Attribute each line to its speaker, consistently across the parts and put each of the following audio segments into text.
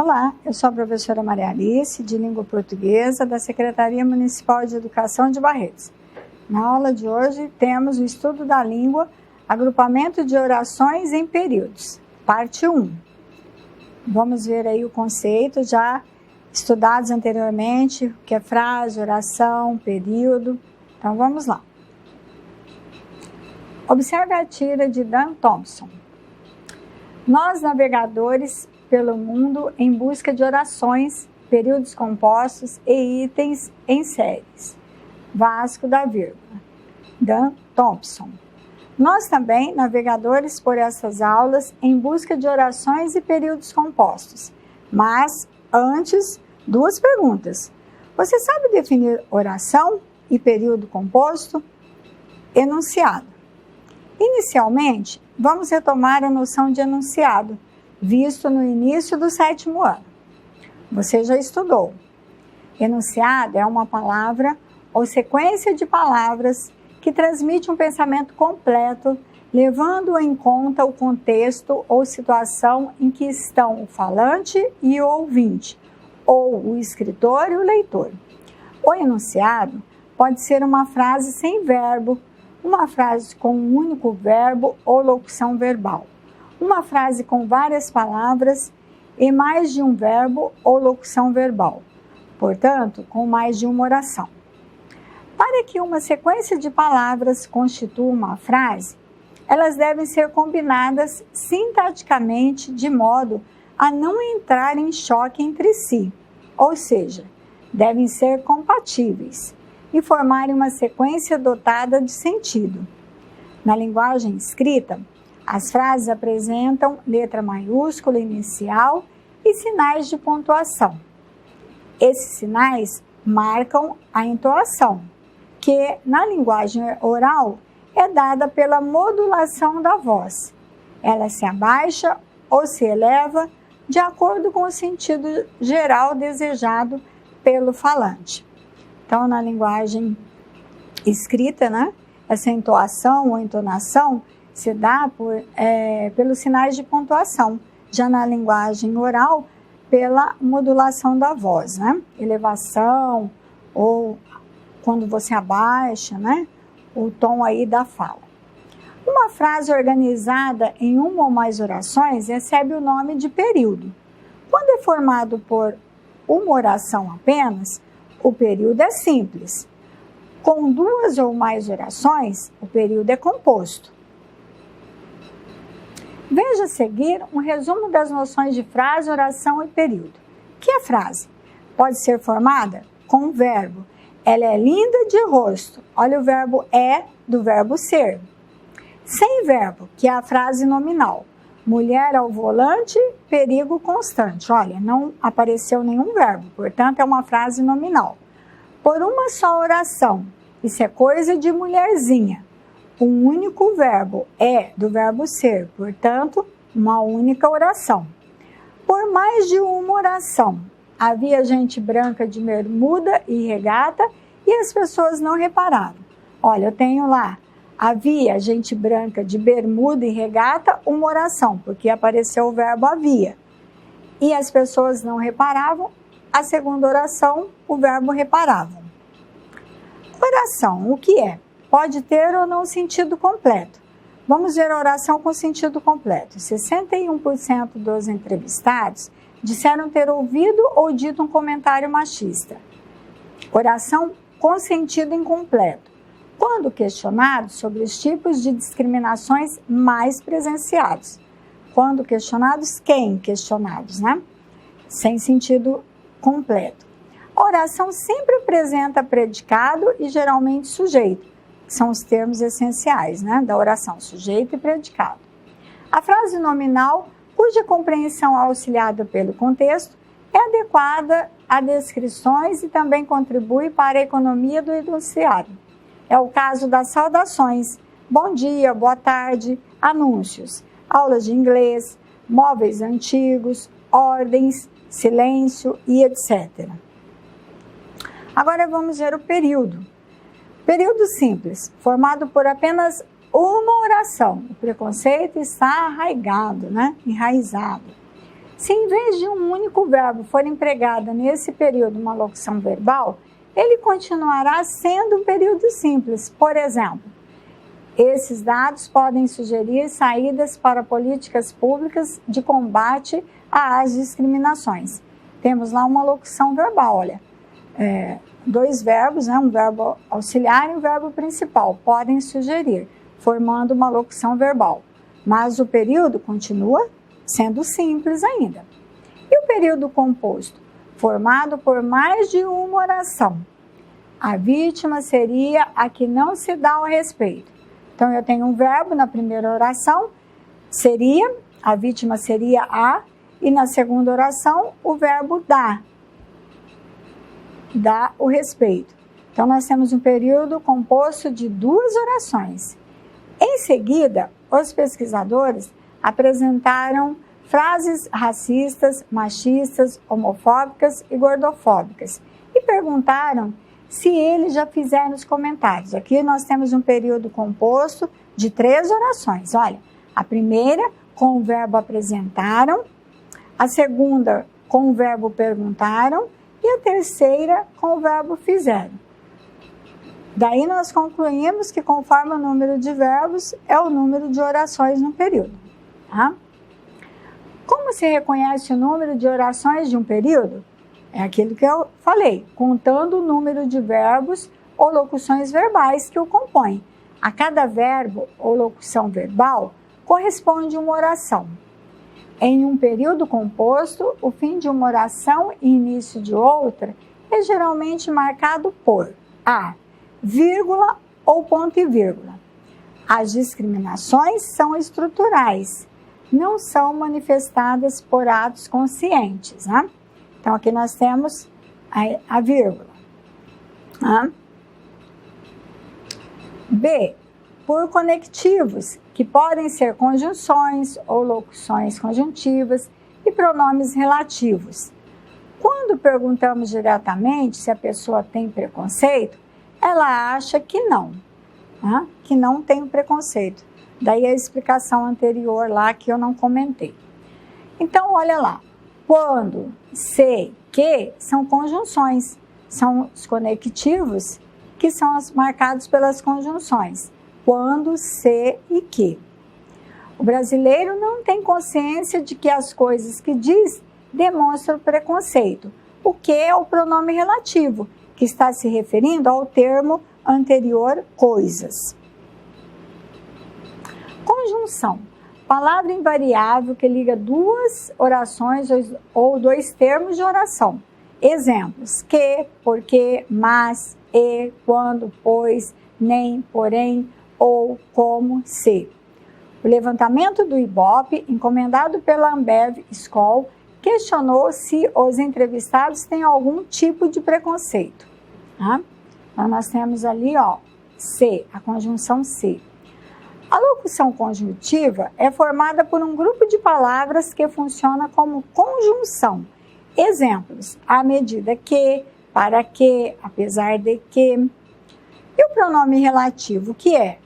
Speaker 1: Olá, eu sou a professora Maria Alice, de Língua Portuguesa, da Secretaria Municipal de Educação de Barretos. Na aula de hoje, temos o estudo da língua, agrupamento de orações em períodos, parte 1. Vamos ver aí o conceito já estudados anteriormente, o que é frase, oração, período. Então, vamos lá. Observe a tira de Dan Thompson. Nós, navegadores pelo mundo em busca de orações, períodos compostos e itens em séries. Vasco da Vírgula. Dan Thompson. Nós também, navegadores por essas aulas em busca de orações e períodos compostos. Mas, antes, duas perguntas. Você sabe definir oração e período composto? Enunciado. Inicialmente, vamos retomar a noção de enunciado, visto no início do 7º ano. Você já estudou. Enunciado é uma palavra ou sequência de palavras que transmite um pensamento completo, levando em conta o contexto ou situação em que estão o falante e o ouvinte, ou o escritor e o leitor. O enunciado pode ser uma frase sem verbo, uma frase com um único verbo ou locução verbal, uma frase com várias palavras e mais de um verbo ou locução verbal, portanto, com mais de uma oração. Para que uma sequência de palavras constitua uma frase, elas devem ser combinadas sintaticamente de modo a não entrar em choque entre si, ou seja, devem ser compatíveis e formarem uma sequência dotada de sentido. Na linguagem escrita, as frases apresentam letra maiúscula inicial e sinais de pontuação. Esses sinais marcam a entoação, que na linguagem oral é dada pela modulação da voz. Ela se abaixa ou se eleva de acordo com o sentido geral desejado pelo falante. Então, na linguagem escrita, essa entoação ou entonação se dá pelos sinais de pontuação. Já na linguagem oral, pela modulação da voz, elevação ou quando você abaixa, o tom aí da fala. Uma frase organizada em uma ou mais orações recebe o nome de período. Quando é formado por uma oração apenas, o período é simples. Com duas ou mais orações, o período é composto. Veja a seguir um resumo das noções de frase, oração e período. O que é frase? Pode ser formada com um verbo. Ela é linda de rosto. Olha o verbo é do verbo ser. Sem verbo, que é a frase nominal. Mulher ao volante, perigo constante. Olha, não apareceu nenhum verbo, portanto é uma frase nominal. Por uma só oração. Isso é coisa de mulherzinha. Um único verbo é do verbo ser, portanto, uma única oração. Por mais de uma oração, havia gente branca de bermuda e regata e as pessoas não repararam. Olha, eu tenho lá, havia gente branca de bermuda e regata, uma oração, porque apareceu o verbo havia. E as pessoas não reparavam, a segunda oração, o verbo reparavam. Oração, o que é? Pode ter ou não sentido completo. Vamos ver a oração com sentido completo. 61% dos entrevistados disseram ter ouvido ou dito um comentário machista. Oração com sentido incompleto. Quando questionados sobre os tipos de discriminações mais presenciados. Quando questionados, quem questionados, Sem sentido completo. A oração sempre apresenta predicado e geralmente sujeito. São os termos essenciais, da oração, sujeito e predicado. A frase nominal, cuja compreensão é auxiliada pelo contexto, é adequada a descrições e também contribui para a economia do enunciado. É o caso das saudações, bom dia, boa tarde, anúncios, aulas de inglês, móveis antigos, ordens, silêncio e etc. Agora vamos ver o período. Período simples, formado por apenas uma oração. O preconceito está arraigado, enraizado. Se em vez de um único verbo for empregada nesse período uma locução verbal, ele continuará sendo um período simples. Por exemplo, esses dados podem sugerir saídas para políticas públicas de combate às discriminações. Temos lá uma locução verbal, olha, dois verbos, né, um verbo auxiliar e um verbo principal, podem sugerir, formando uma locução verbal. Mas o período continua sendo simples ainda. E o período composto? Formado por mais de uma oração. A vítima seria a que não se dá ao respeito. Então, eu tenho um verbo na primeira oração, seria, a vítima seria a, e na segunda oração, o verbo dá o respeito. Então, nós temos um período composto de duas orações. Em seguida, os pesquisadores apresentaram frases racistas, machistas, homofóbicas e gordofóbicas e perguntaram se eles já fizeram os comentários. Aqui nós temos um período composto de 3 orações. Olha, a primeira com o verbo apresentaram, a segunda com o verbo perguntaram e a terceira com o verbo fizeram. Daí nós concluímos que conforme o número de verbos é o número de orações no período. Tá? Como se reconhece o número de orações de um período? É aquilo que eu falei, contando o número de verbos ou locuções verbais que o compõem. A cada verbo ou locução verbal corresponde uma oração. Em um período composto, o fim de uma oração e início de outra é geralmente marcado por a, vírgula ou ponto e vírgula. As discriminações são estruturais, não são manifestadas por atos conscientes, né? Então, aqui nós temos a vírgula. B, por conectivos, que podem ser conjunções ou locuções conjuntivas e pronomes relativos. Quando perguntamos diretamente se a pessoa tem preconceito, ela acha que não tem preconceito. Daí a explicação anterior lá que eu não comentei. Então, olha lá. Quando, se, que são conjunções, são os conectivos que são marcados pelas conjunções. Quando, se e que. O brasileiro não tem consciência de que as coisas que diz demonstram preconceito. O que é o pronome relativo, que está se referindo ao termo anterior, coisas. Conjunção. Palavra invariável que liga duas orações ou dois termos de oração. Exemplos: que, porque, mas, e, quando, pois, nem, porém, ou, como, se. O levantamento do Ibope, encomendado pela Ambev Skol, questionou se os entrevistados têm algum tipo de preconceito. Então, nós temos ali, se, a conjunção se. A locução conjuntiva é formada por um grupo de palavras que funciona como conjunção. Exemplos: à medida que, para que, apesar de que. E o pronome relativo, que é?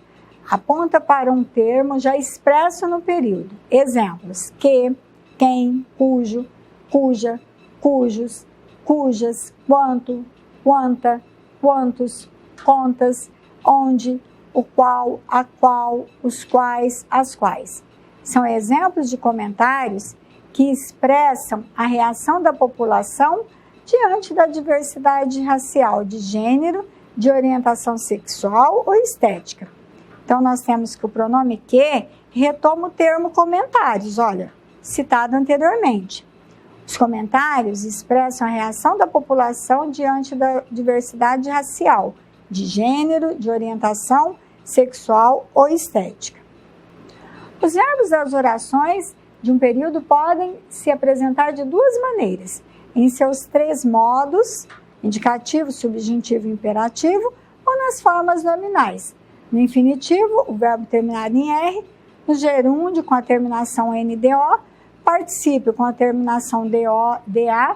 Speaker 1: Aponta para um termo já expresso no período. Exemplos: que, quem, cujo, cuja, cujos, cujas, quanto, quanta, quantos, contas, onde, o qual, a qual, os quais, as quais. São exemplos de comentários que expressam a reação da população diante da diversidade racial, de gênero, de orientação sexual ou estética. Então, nós temos que o pronome que retoma o termo comentários, olha, citado anteriormente. Os comentários expressam a reação da população diante da diversidade racial, de gênero, de orientação sexual ou estética. Os verbos das orações de um período podem se apresentar de duas maneiras, em seus 3 modos, indicativo, subjuntivo e imperativo, ou nas formas nominais. No infinitivo, o verbo terminado em R, no gerúndio com a terminação NDO, particípio com a terminação DO, DA.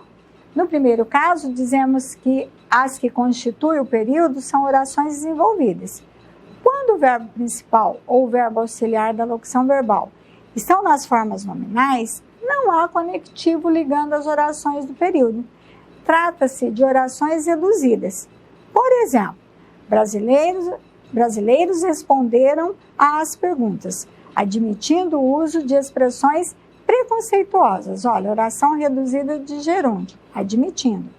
Speaker 1: No primeiro caso, dizemos que as que constituem o período são orações desenvolvidas. Quando o verbo principal ou o verbo auxiliar da locução verbal estão nas formas nominais, não há conectivo ligando as orações do período. Trata-se de orações reduzidas. Por exemplo, brasileiros responderam às perguntas, admitindo o uso de expressões preconceituosas. Olha, oração reduzida de gerúndio, admitindo.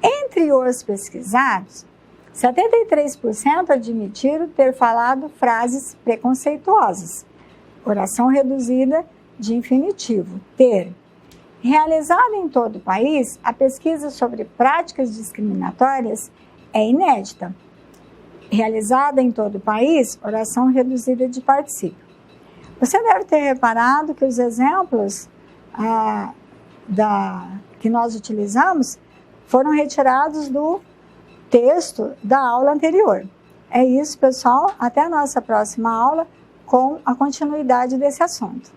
Speaker 1: Entre os pesquisados, 73% admitiram ter falado frases preconceituosas. Oração reduzida de infinitivo, ter. Realizada em todo o país, a pesquisa sobre práticas discriminatórias é inédita. Realizada em todo o país, oração reduzida de particípio. Você deve ter reparado que os exemplos que nós utilizamos foram retirados do texto da aula anterior. É isso, pessoal. Até a nossa próxima aula com a continuidade desse assunto.